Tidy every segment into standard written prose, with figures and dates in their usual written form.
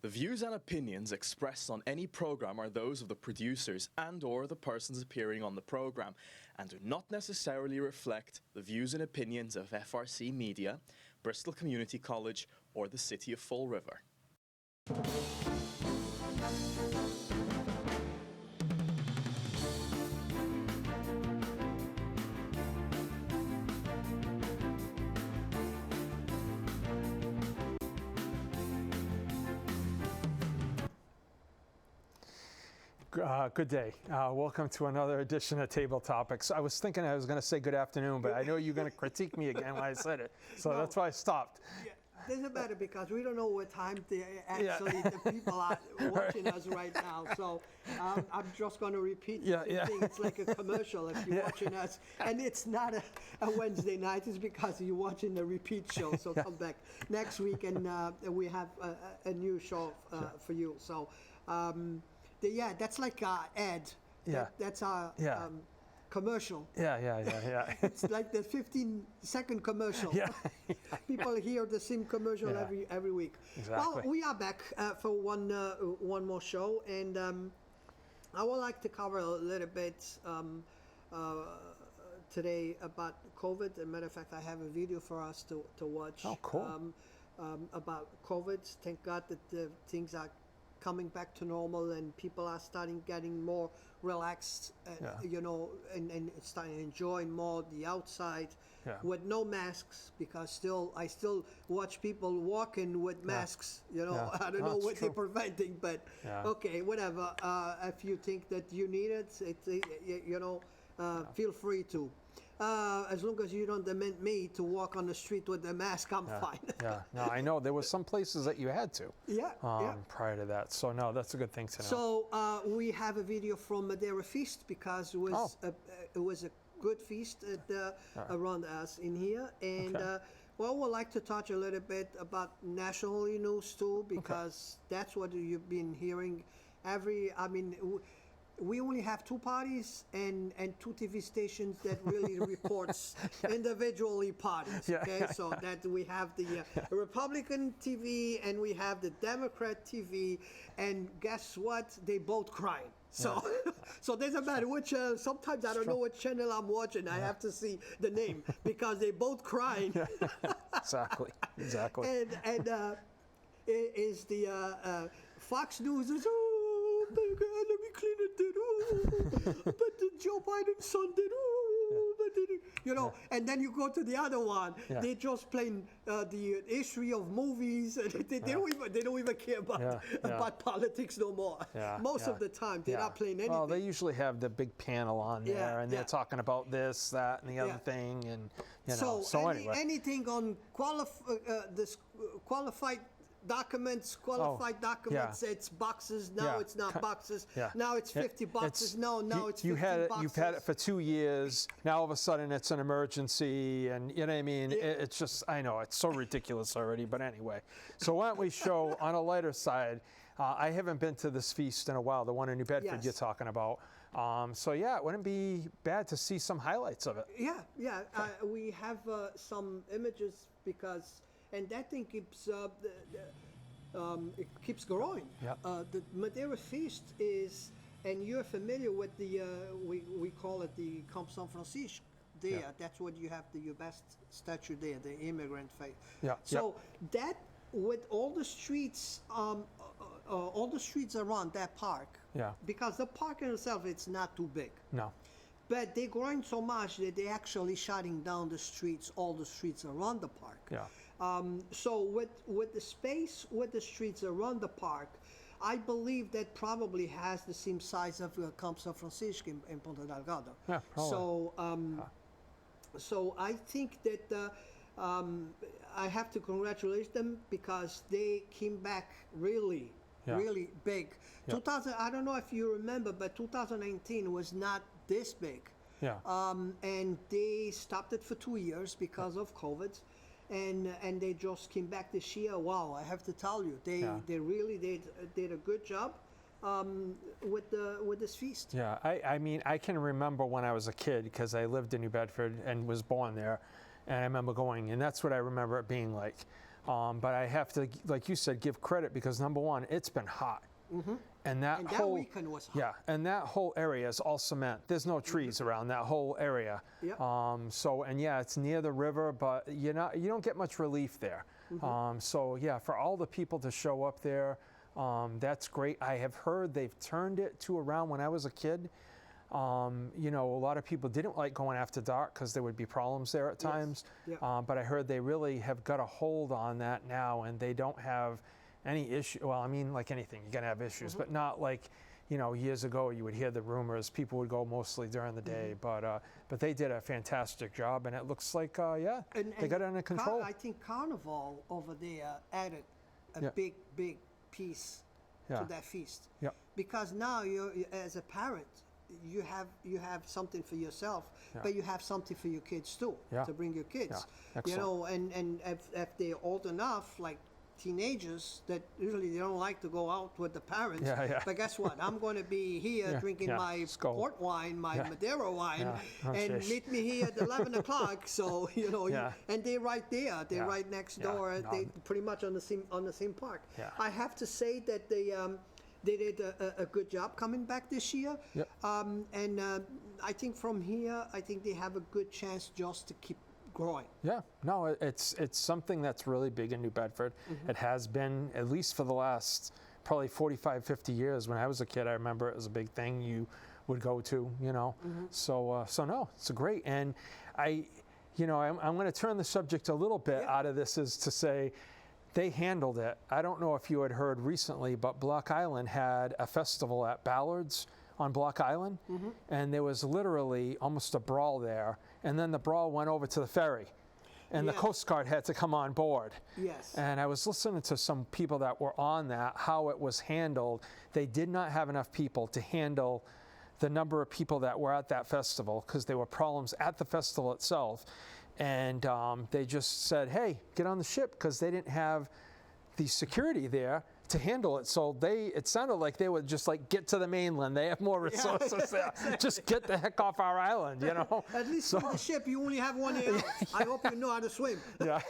The views and opinions expressed on any program are those of the producers and/or the persons appearing on the program and do not necessarily reflect the views and opinions of FRC Media, Bristol Community College, or the City of Fall River. Good day. Welcome to another edition of Table Topics. I was thinking I was going to say good afternoon, but I know you're going to critique me again when I said it. So no, that's why I stopped. Yeah, doesn't matter because we don't know what time the people are watching us right now. So I'm just going to repeat the thing. It's like a commercial if you're watching us. And it's not a Wednesday night. It's because you're watching the repeat show. So come back next week and we have a new show for you. So. That's like an ad. That's our commercial. Yeah. It's like the 15-second commercial. People hear the same commercial every week. Exactly. Well, we are back for one more show, and I would like to cover a little bit today about COVID. As a matter of fact, I have a video for us to watch. Oh, cool. About COVID. Thank God that the things are coming back to normal and people are starting getting more relaxed, and starting enjoying more the outside with no masks, because I still watch people walking with masks, I don't know what they're preventing, but okay, whatever. If you think that you need it, feel free to. As long as you don't demand me to walk on the street with a mask, I'm fine. No, I know there were some places that you had to. Prior to that, so no, that's a good thing to know. So we have a video from Madeira Feast because it was a good feast around us in here, and we'd like to touch a little bit about national news too, because that's what you've been hearing. We only have two parties and two TV stations that really reports individually parties. So that we have the Republican TV and we have the Democrat TV, and guess what? They both crying. So, so doesn't matter which. Sometimes I don't know what channel I'm watching. I have to see the name because they both crying. Exactly. And it is the Fox News is. Let me clean it. But Joe Biden's son did. And then you go to the other one. They just playing the history of movies. And they don't even care about politics no more. Most of the time, they're not playing anything. Well, they usually have the big panel on there, and they're talking about this, that, and the other thing, and anyway. Anything on qualified documents, it's boxes. Now it's not boxes. Now it's 50 boxes. Now it's 50 boxes. You've had it for 2 years. Now all of a sudden it's an emergency, and you know what I mean? It's just, I know, it's so ridiculous already, but anyway. So why don't we show on a lighter side, I haven't been to this feast in a while, the one in New Bedford you're talking about. It wouldn't be bad to see some highlights of it. We have some images and that thing keeps it keeps growing. The Madeira Feast is, and you're familiar with the we call it the Camp São Francisco. That's what you have your best statue there, the immigrant faith. That with all the streets around that park. Because the park in itself, it's not too big. No. But they're growing so much that they're actually shutting down all the streets around the park. So with the space with the streets around the park, I believe that probably has the same size of Camp São Francisco in Ponta Delgada. So I think that I have to congratulate them because they came back really big. 2000, I don't know if you remember, but 2019 was not this big. And they stopped it for 2 years because of COVID. And they just came back this year. Wow, I have to tell you, they really did a good job with this feast. I can remember when I was a kid, because I lived in New Bedford and was born there, and I remember going, and that's what I remember it being like. But I have to, like you said, give credit because number one, it's been hot. And that whole weekend was hot. Yeah, and that whole area is all cement. There's no trees around that whole area. Yep. So and yeah, it's near the river, but you don't get much relief there. So yeah, for all the people to show up there, that's great. I have heard they've turned it to around when I was a kid. A lot of people didn't like going after dark because there would be problems there at times. Yep. But I heard they really have got a hold on that now, and they don't have any issue. Well, I mean, like anything, you're gonna have issues, but not like, years ago you would hear the rumors. People would go mostly during the day, but they did a fantastic job, and it looks like, they got it under control. I think Carnival over there added a big piece to that feast. Yep. Because now you as a parent, you have something for yourself, but you have something for your kids too, to bring your kids. And if they're old enough, like teenagers, that usually they don't like to go out with the parents. But guess what? I'm going to be here drinking my port wine, my Madeira wine, and meet me here at 11 o'clock. So and they're right there. They're right next door. They pretty much on the same park. I have to say that they did a good job coming back this year. And I think from here, I think they have a good chance just to keep growing. Yeah, no, it's something that's really big in New Bedford. It has been, at least for the last probably 45, 50 years. When I was a kid, I remember it was a big thing you would go to, So no, it's great. And I'm going to turn the subject a little bit out of this, is to say, they handled it. I don't know if you had heard recently, but Block Island had a festival at Ballard's on Block Island, and there was literally almost a brawl there, and then the brawl went over to the ferry, and the Coast Guard had to come on board. Yes. And I was listening to some people that were on that, how it was handled. They did not have enough people to handle the number of people that were at that festival, because there were problems at the festival itself. And they just said, hey, get on the ship, because they didn't have the security there to handle it. So it sounded like they would just like get to the mainland. They have more resources there. Just get the heck off our island, At least on the ship, you only have 1 year. I hope you know how to swim. But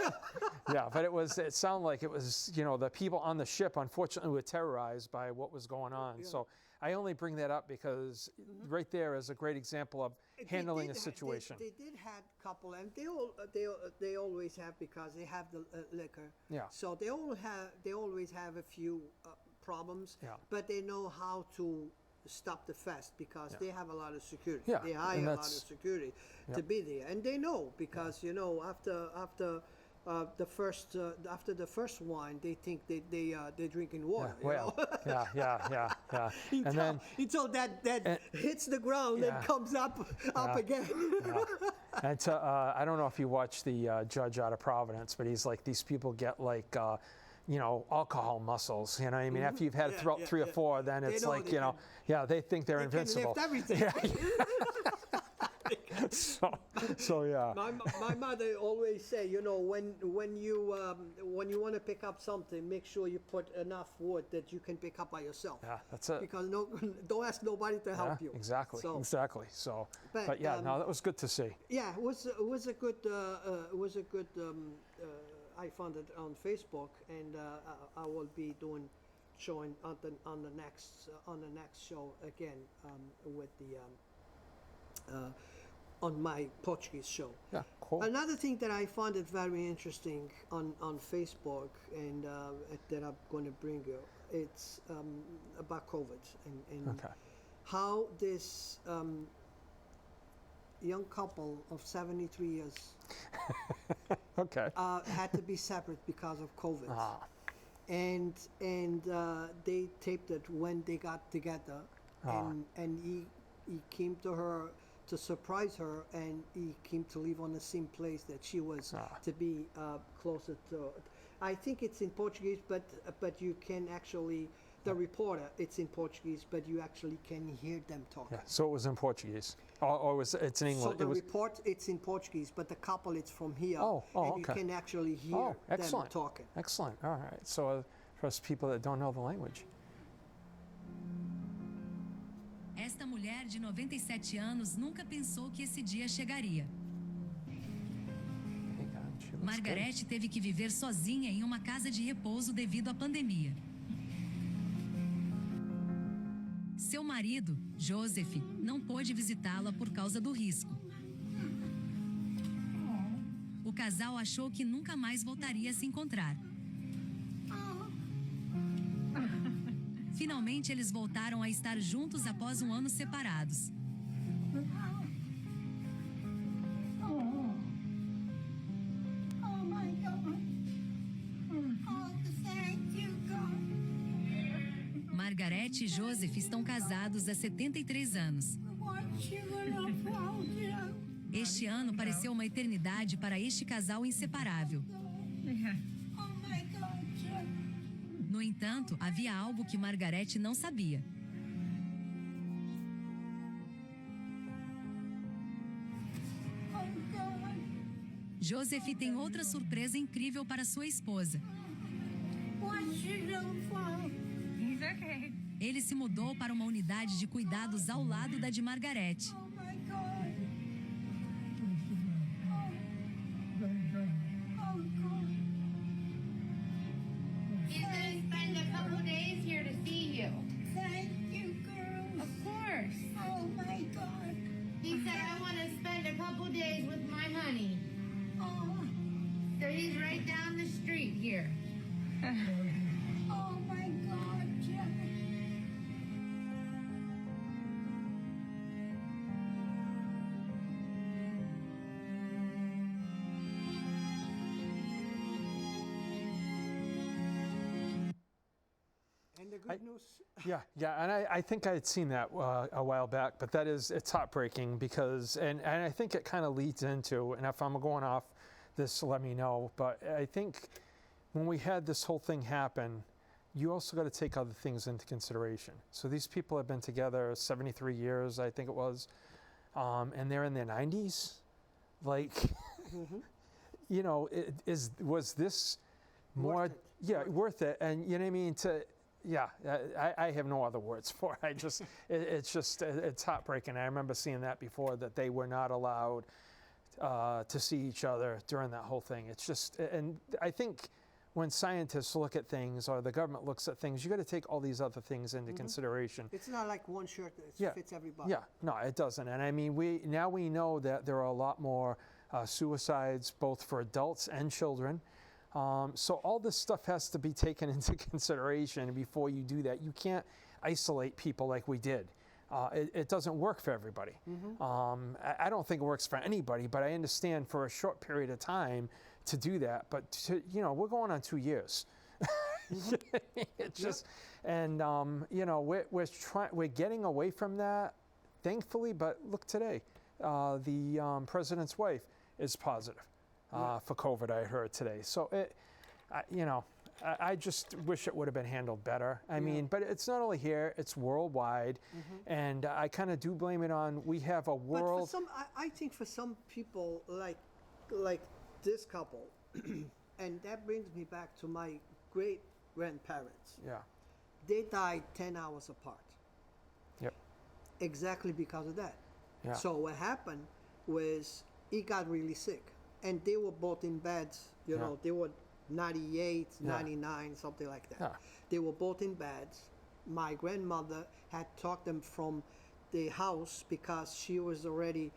it sounded like it was, the people on the ship, unfortunately, were terrorized by what was going on. So I only bring that up because right there is a great example of handling a situation. They did have a couple, and they always have, because they have the liquor. So they always have a few problems, but they know how to stop the fest, because they have a lot of security. They hire a lot of security to be there, and they know, because after the first wine, they think they're drinking water. Until that hits the ground and comes up again. And I don't know if you watch the Judge out of Providence, but he's like, these people get like alcohol muscles. I mean, after you've had 3 or 4, then it's like they think they're invincible. Can lift everything. So yeah. My mother always say, when you want to pick up something, make sure you put enough wood that you can pick up by yourself. Yeah, that's it. Because don't ask nobody to help you. Exactly. So, but that was good to see. Yeah, it was a good. I found it on Facebook, and I will be showing on the next show again with the. On my Portuguese show. Yeah, cool. Another thing that I found it very interesting on Facebook, and that I'm going to bring you, it's about COVID and how this young couple of 73 years had to be separate because of COVID. And they taped it when they got together, and he came to her to surprise her, and he came to live on the same place that she was to be closer to. I think it's in Portuguese, but you can actually, the reporter, it's in Portuguese, but you actually can hear them talking. Yeah, so it was in Portuguese, or it's in English? So the report, it's in Portuguese, but the couple, it's from here, and you can actually hear them talking. Excellent, all right. So for us people that don't know the language. Esta mulher de 97 anos nunca pensou que esse dia chegaria. Hang on, she Margarete teve que viver sozinha em uma casa de repouso devido à pandemia. Seu marido, Joseph, não pôde visitá-la por causa do risco. O casal achou que nunca mais voltaria a se encontrar. Finalmente, eles voltaram a estar juntos após um ano separados. Margarete e Joseph estão casados há 73 anos. Este ano pareceu uma eternidade para este casal inseparável. No entanto, havia algo que Margarete não sabia. Joseph tem outra surpresa incrível para sua esposa. Ele se mudou para uma unidade de cuidados ao lado da de Margarete. He's gonna spend a couple days here to see you. Thank you, girls. Of course. Oh my God. He said, I want to spend a couple days with my honey. Oh, So he's right down the street here. oh my God, Jack. And the good news, Yeah, and I think I had seen that a while back, but it's heartbreaking because, and I think it kind of leads into, and if I'm going off this, let me know, but I think when we had this whole thing happen, you also got to take other things into consideration. So these people have been together 73 years, I think it was, and they're in their 90s. Like, you know, was this more, Worth it. yeah, worth it? And you know what I mean? Yeah, I have no other words for it. It's heartbreaking. I remember seeing that before, that they were not allowed to see each other during that whole thing. It's just, and I think when scientists look at things or the government looks at things, you got to take all these other things into consideration. it's not like one shirt that Yeah. fits everybody. Yeah, no, it doesn't. And I mean, we know that there are a lot more suicides, both for adults and children. So all this stuff has to be taken into consideration before you do that. You can't isolate people like we did. It doesn't work for everybody. I don't think it works for anybody, but I understand for a short period of time to do that. But we're going on 2 years. It's just, and we're getting away from that, thankfully. But look today, the president's wife is positive for COVID. I heard today. So I just wish it would have been handled better. I mean, but it's not only here; it's worldwide, and I kind of do blame it on. We have a But world. for some, I think for some people like this couple, and that brings me back to my great grandparents. Yeah. They died 10 hours apart. Yep. Exactly because of that. Yeah. So what happened was he got really sick, and they were both in beds. You know, they were 98, 99, something like that. Yeah. They were both in beds. My grandmother had talked them from the house because she was already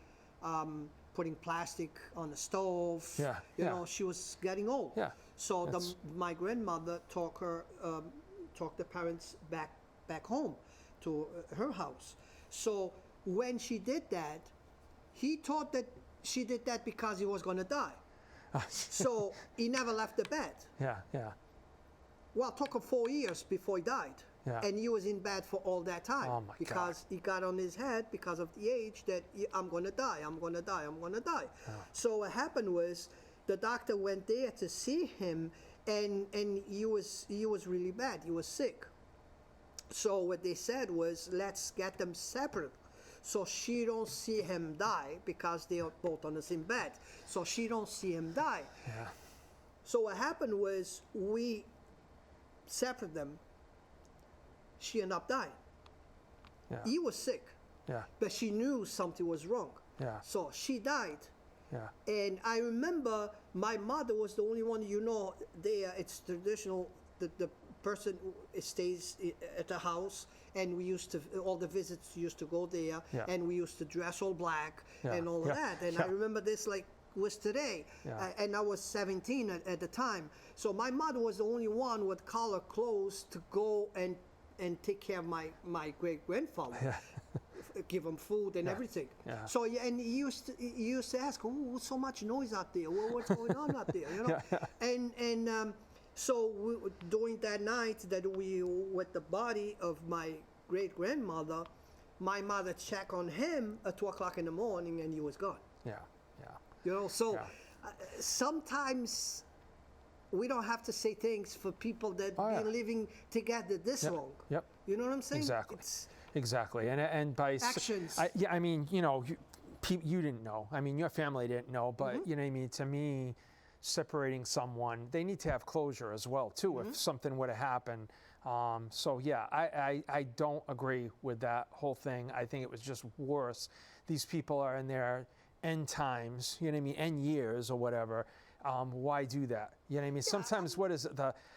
putting plastic on the stove. Yeah, You yeah. know, she was getting old. Yeah, So that's- my grandmother took the parents back home to her house. So when she did that, he thought that she did that because he was going to die. So he never left the bed. Yeah. Well, it took him 4 years before he died. Yeah. And he was in bed for all that time. Oh, my because he got on his head because of the age that I'm going to die, I'm going to die, I'm going to die. So what happened was the doctor went there to see him, and he was really bad. He was sick. So what they said was, let's get them separate, so she don't see him die, because they are both on the same bed. So she don't see him die. Yeah. So what happened was we separated them. She ended up dying. Yeah. He was sick, Yeah. but she knew something was wrong. Yeah. So she died, Yeah. And I remember my mother was the only one, there it's traditional that the person stays at the house, and we used to, all the visits used to go there, Yeah. and we used to dress all black Yeah. and all of Yeah. that. And Yeah. I remember this like was today, Yeah. and I was 17 at the time. So my mother was the only one with collar clothes to go and take care of my great grandfather. Yeah. Give him food and everything. Yeah. So and he used to ask, "Oh, what's so much noise out there? What's going on out there?" And so during that night that we with the body of my great grandmother, my mother checked on him at 2:00 in the morning, and he was gone. Yeah. Yeah. So Yeah. Sometimes we don't have to say things for people that Oh, yeah. been living together this long. Yep. You know what I'm saying? Exactly. It's, Exactly, and by Actions. I mean, you didn't know. I mean, your family didn't know, but Mm-hmm. you know what I mean. To me, separating someone, they need to have closure as well too. Mm-hmm. If something were to happen, so yeah, I don't agree with that whole thing. I think it was just worse. These people are in their end times, you know what I mean, end years or whatever. Why do that? You know what I mean? Sometimes what is it?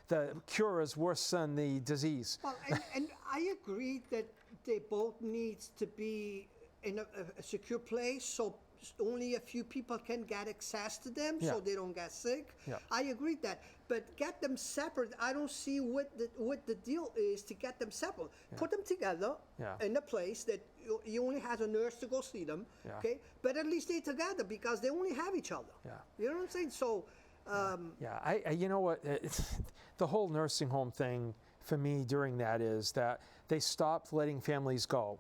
The cure is worse than the disease. well, and I agree that they both needs to be in a secure place, so only a few people can get access to them, Yeah. so they don't get sick. Yeah. I agree that, but get them separate. I don't see what the deal is to get them separate. Put them together Yeah. in a place that you only has a nurse to go see them. Yeah. Okay, but at least they together because they only have each other. Yeah. You know what I'm saying? So. Yeah, I you know what? The whole nursing home thing for me during that is that they stopped letting families go.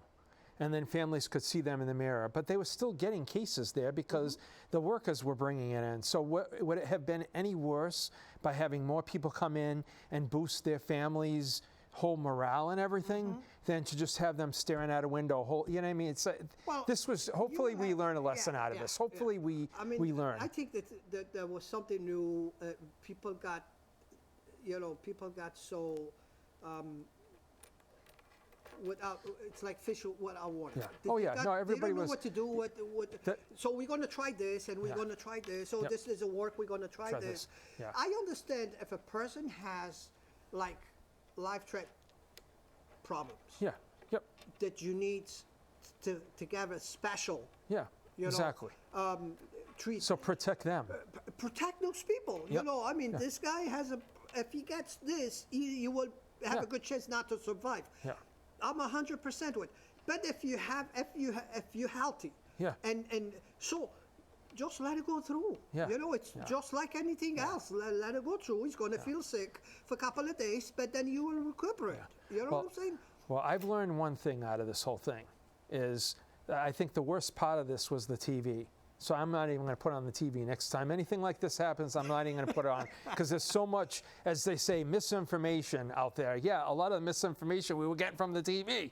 And then families could see them in the mirror. But they were still getting cases there because the workers were bringing it in. So would it have been any worse by having more people come in and boost their families' whole morale and everything than to just have them staring out a window? You know what I mean? It's Well, this was, hopefully we learn a lesson out of yeah, this. Hopefully yeah. I mean, we learn. I think that there was something new. People got so without. It's like fish without water. Yeah. Oh, yeah. No, everybody they don't know was- what to do. So we're going to try this, and we're Yeah. going to try this. So Yep. this doesn't work. We're going to try Try this. this. Yeah. I understand if a person has like life threat problems Yeah. Yep. that you need to get a special Yeah. you know, Exactly. treat. So protect them. Protect those people. Yep. I mean, Yeah. this guy has if he gets this, he will have Yeah. a good chance not to survive. Yeah. I'm 100% with. But if you're healthy, Yeah. and so just let it go through. Yeah. It's just like anything else. Let it go through. He's going to feel sick for a couple of days, but then you will recuperate. You know what I'm saying? Well, I've learned one thing out of this whole thing is I think the worst part of this was the TV. So I'm not even going to put on the TV next time. Anything like this happens, I'm not even going to put it on because there's so much, as they say, misinformation out there. Yeah, a lot of the misinformation we were getting from the TV,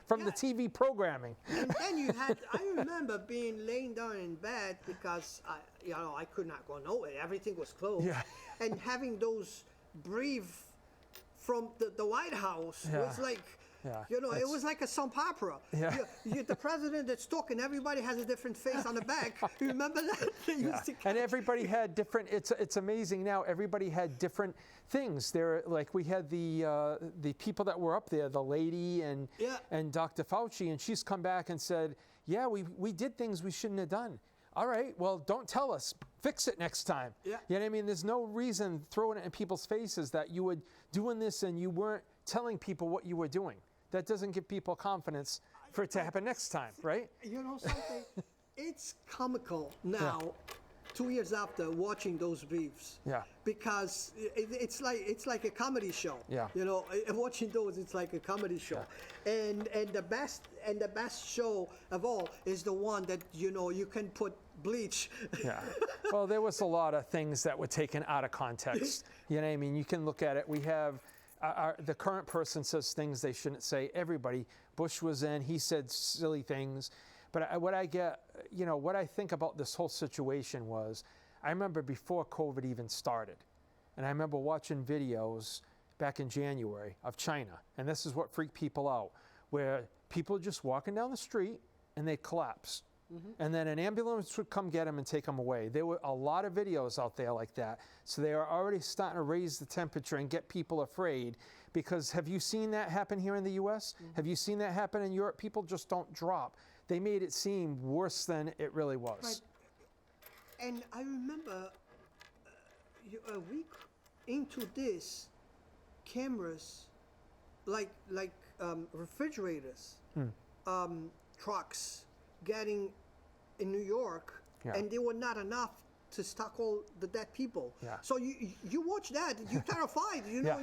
from the TV programming. And then I remember being laying down in bed because I could not go nowhere. Everything was closed. Yeah. And having those brief from the White House was like, Yeah, it that's- was like a soap opera. Yeah. The president that's talking, everybody has a different face on the back. You remember that? They used to And everybody had different. It's amazing now. Everybody had different things. There, like we had the people that were up there, the lady and Yeah. and Dr. Fauci, and she's come back and said, yeah, we did things we shouldn't have done. All right, well, don't tell us. Fix it next time. Yeah. You know what I mean? There's no reason throwing it in people's faces that you were doing this and you weren't telling people what you were doing. That doesn't give people confidence for it to happen next time, right? You know something? It's comical now, 2 years after watching those briefs. Yeah. Because it's like a comedy show. Yeah. Watching those, it's like a comedy show. And the best show of all is the one that you can put bleach. Yeah. Well, there was a lot of things that were taken out of context. You know what I mean? You can look at it. We have the current person says things they shouldn't say. Everybody. Bush was in. He said silly things. But what I think about this whole situation was, I remember before COVID even started, and I remember watching videos back in January of China, and this is what freaked people out, where people are just walking down the street and they collapse. and then an ambulance would come get them and take them away. There were a lot of videos out there like that. So they are already starting to raise the temperature and get people afraid, because have you seen that happen here in the U.S.? Have you seen that happen in Europe? People just don't drop. They made it seem worse than it really was. Right. And I remember a week into this, cameras, like refrigerators, trucks, getting in New York, and they were not enough to stock all the dead people. Yeah. So you watch that, you're terrified. You know,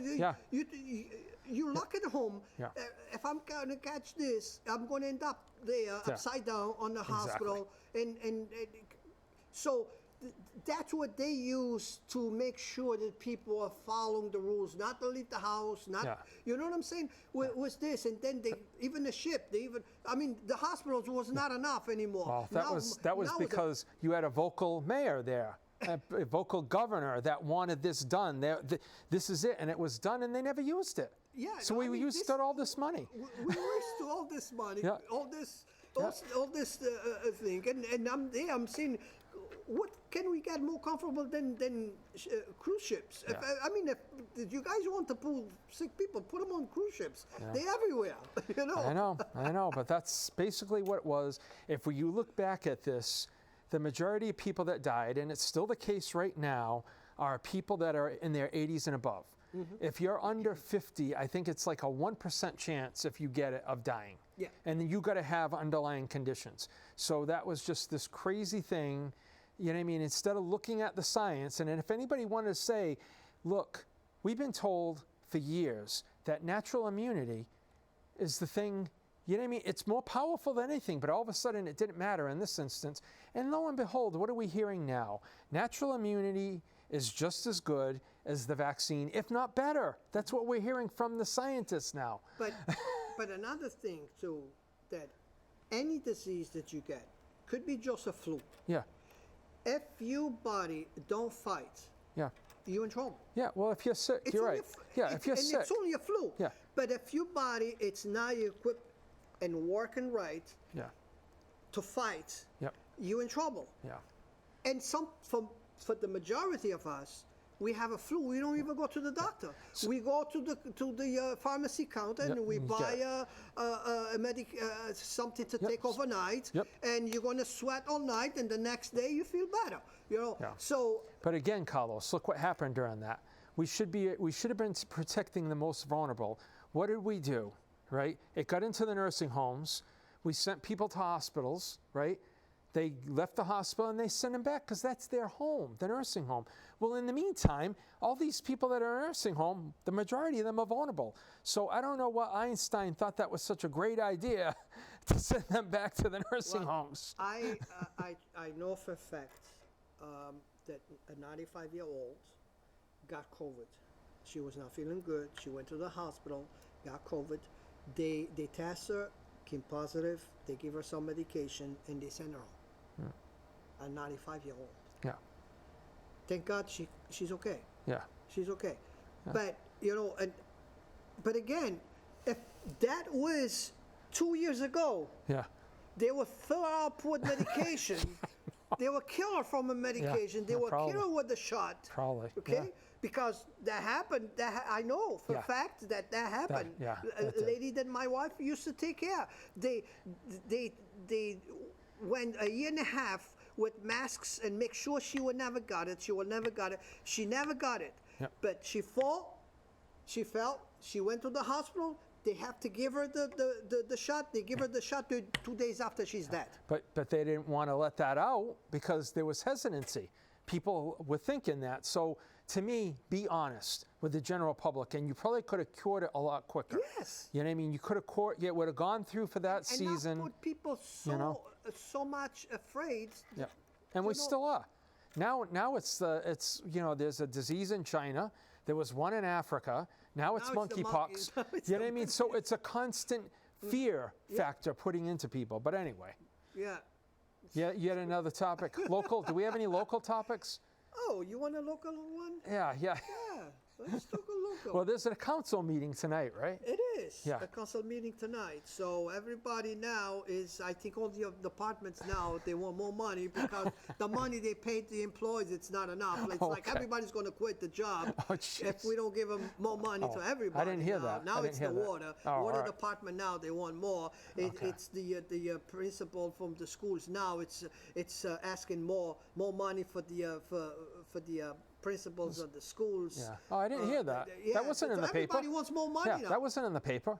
you lock it home. Yeah. If I'm gonna catch this, I'm gonna end up there upside down on the hospital, and so that's what they use to make sure that people are following the rules, not to leave the house, not you know what I'm saying? Was this, and then they even the ship, the hospitals was not enough anymore. Well, that was because you had a vocal mayor there, a vocal governor that wanted this done. This is it, and it was done, and they never used it. Yeah. So we used all this money. We wasted all this money, all this thing, and I'm saying, what can we get more comfortable than cruise ships? Yeah. If you guys want to pull sick people, put them on cruise ships. They're everywhere, you know. I know, but that's basically what it was. If you look back at this, the majority of people that died, and it's still the case right now, are people that are in their 80s and above. If you're under 50, I think it's like a 1% chance, if you get it, of dying. Yeah. And then you got to have underlying conditions. So that was just this crazy thing. You know what I mean? Instead of looking at the science, and if anybody wanted to say, look, we've been told for years that natural immunity is the thing, you know what I mean? It's more powerful than anything, but all of a sudden it didn't matter in this instance. And lo and behold, what are we hearing now? Natural immunity is just as good as the vaccine, if not better. That's what we're hearing from the scientists now. But another thing too, that any disease that you get could be just a flu. Yeah. If your body don't fight, you're in trouble. Yeah, well, if you're sick, you're right. If you're sick. It's only a flu. Yeah. But if your body, it's not equipped and working right to fight, you're in trouble. Yeah. And for the majority of us, we have a flu. We don't even go to the doctor. We go to the pharmacy counter and we buy something to take overnight. And you're going to sweat all night, and the next day you feel better. You know. Yeah. So. But again, Carlos, look what happened during that. We should have been protecting the most vulnerable. What did we do? Right? It got into the nursing homes. We sent people to hospitals. Right? They left the hospital and they sent them back because that's their home, the nursing home. Well, in the meantime, all these people that are in a nursing home, the majority of them are vulnerable. So I don't know why Einstein thought that was such a great idea to send them back to the nursing homes. I know for a fact that a 95-year-old got COVID. She was not feeling good. She went to the hospital, got COVID. They test her, came positive. They give her some medication, and they send her home. A 95-year-old. Yeah. Thank God she's okay. Yeah. She's okay. Yeah. But, you know, but again, if that was 2 years ago, they would fill her up with medication. They would kill her from a medication. They would kill her with the shot. Probably. Okay? Yeah. Because that happened. I know for a fact that happened. A lady that my wife used to take care. They went a year and a half with masks and make sure she would never got it. She would never got it. She never got it. Yep. But she fell. She went to the hospital. They have to give her the shot. They give her the shot 2 days after she's dead. But they didn't want to let that out because there was hesitancy. People were thinking that. So to me, be honest with the general public, and you probably could have cured it a lot quicker. Yes. You know what I mean? You could have it would have gone through for that season. And not put people so much afraid. Yeah. And we still are. Now it's there's a disease in China. There was one in Africa. Now it's monkeypox. You know what I mean? So it's a constant fear factor putting into people. But anyway. Yeah. Yeah. Yet another topic. Local. Do we have any local topics? Oh, you want a local one? Yeah. Let's take a look. Well, there's a council meeting tonight, right? It is Yeah. a council meeting tonight. So everybody now is, I think all the departments now, they want more money because the money they paid the employees, it's not enough. It's like Okay. everybody's going to quit the job Oh, if jeez. we don't give them more money to everybody. I didn't hear now. that. Now I it's didn't the hear that. water. Oh, Water all right. department now, they want more. Okay. It's the principal from the schools now. It's asking more money for the principals of the schools. Yeah. Oh, I didn't hear that. Yeah, That wasn't in the paper. Everybody wants more money Yeah, now. that wasn't in the paper.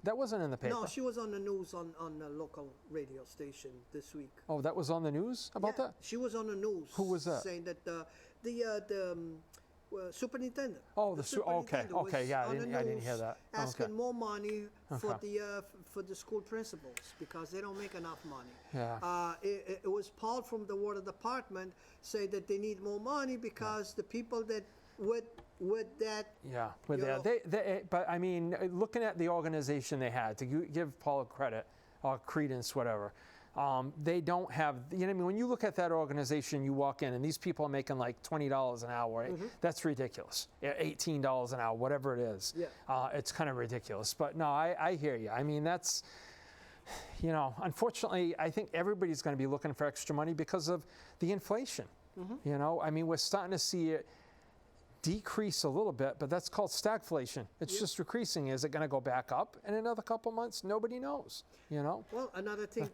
That wasn't in the paper. No, she was on the news on a local radio station this week. Oh, that was on the news about Yeah, that? she was on the news. Who was that? Saying that the superintendent. Oh, the okay, superintendent okay, was yeah, on the I didn't news hear that. Asking Okay. more money Okay. for the school principals because they don't make enough money. Yeah. It was Paul from the water department say that they need more money because the people that with that. Yeah, with You that. know- But I mean, looking at the organization they had, to give Paul credit or credence, whatever, they don't have, you know what I mean? When you look at that organization, you walk in and these people are making like $20 an hour, right? That's ridiculous. Yeah, $18 an hour, whatever it is. Yeah. It's kind of ridiculous. But no, I hear you. I mean, that's, you know, unfortunately, I think everybody's going to be looking for extra money because of the inflation. You know, I mean, we're starting to see it decrease a little bit, but that's called stagflation. It's just decreasing. Is it going to go back up in another couple months? Nobody knows, you know? Well, another thing,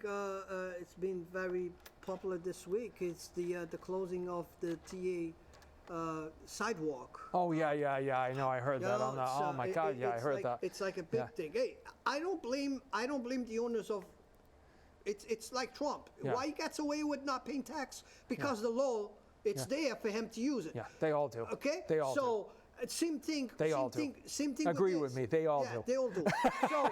it's been very popular this week is the closing of the TA sidewalk. Oh, yeah, I know. I heard that on the, it's, oh my God, yeah, I heard that. It's like a big Yeah. thing. Hey, I don't blame the owners of. It's like Trump. Yeah. Why he gets away with not paying tax? Because the law, it's there for him to use it. Yeah, they all do. Okay. They all do. So same thing. They same all do. thing, Same thing. Agree with with me, they all yeah, do. They all do. So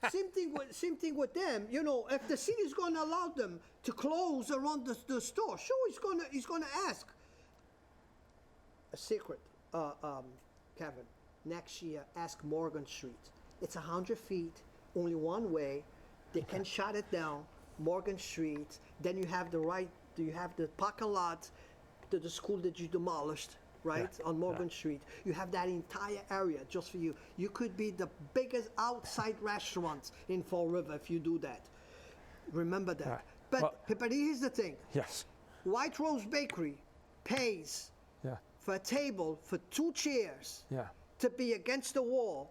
same thing with them. You know, if the city's going to allow them to close around the store, sure, he's gonna ask. A secret, Kevin. Next year, ask Morgan Street. It's 100 feet, only one way. They can shut it down, Morgan Street. Then you have the parking lot to the school that you demolished, right, on Morgan Street. You have that entire area just for you. You could be the biggest outside restaurant in Fall River if you do that. Remember that. Yeah. But here's the thing. Yes. White Rose Bakery pays Yeah. for a table for 2 chairs Yeah. to be against the wall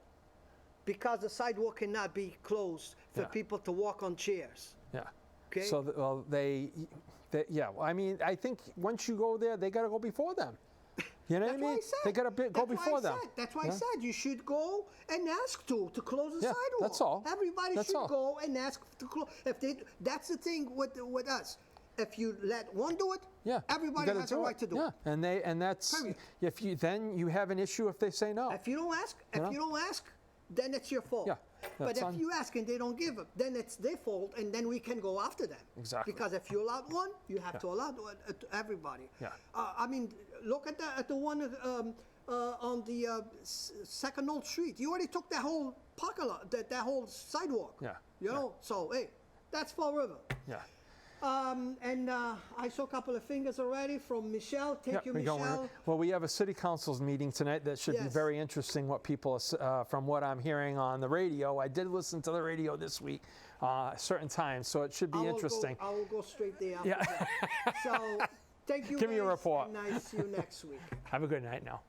because the sidewalk cannot be closed for Yeah. people to walk on chairs. Yeah. Okay. So, well, yeah. Well, I mean, I think once you go there, they got to go before them. You know what I That's why mean? I said. They got to go before them. That's why I Yeah? said you should go and ask to close the Yeah, sidewalk. that's all. Everybody That's should all. go and ask to close. That's the thing with us. If you let one do it, Yeah. you everybody gotta has a do right to do yeah. it. And that's Period. if you then you have an issue if they say no. If you don't ask, then it's your fault. Yeah, But that's if on- you ask and they don't give it, then it's their fault, and then we can go after them. Exactly. Because if you allow one, you have to allow it to everybody. Yeah. I mean, look at the one on the Second Old Street. You already took that whole parking lot, that whole sidewalk. Yeah, You know, so hey, that's Fall River. Yeah. And I saw a couple of fingers already from Michelle. Thank you, we're going. Michelle. Well, we have a city council's meeting tonight that should be Yes. very interesting. What people, from what I'm hearing on the radio, I did listen to the radio this week, certain times, so it should be interesting. I will go straight there after Yeah. that. So, thank you Give me a guys, report. and I see you next week. Have a good night now.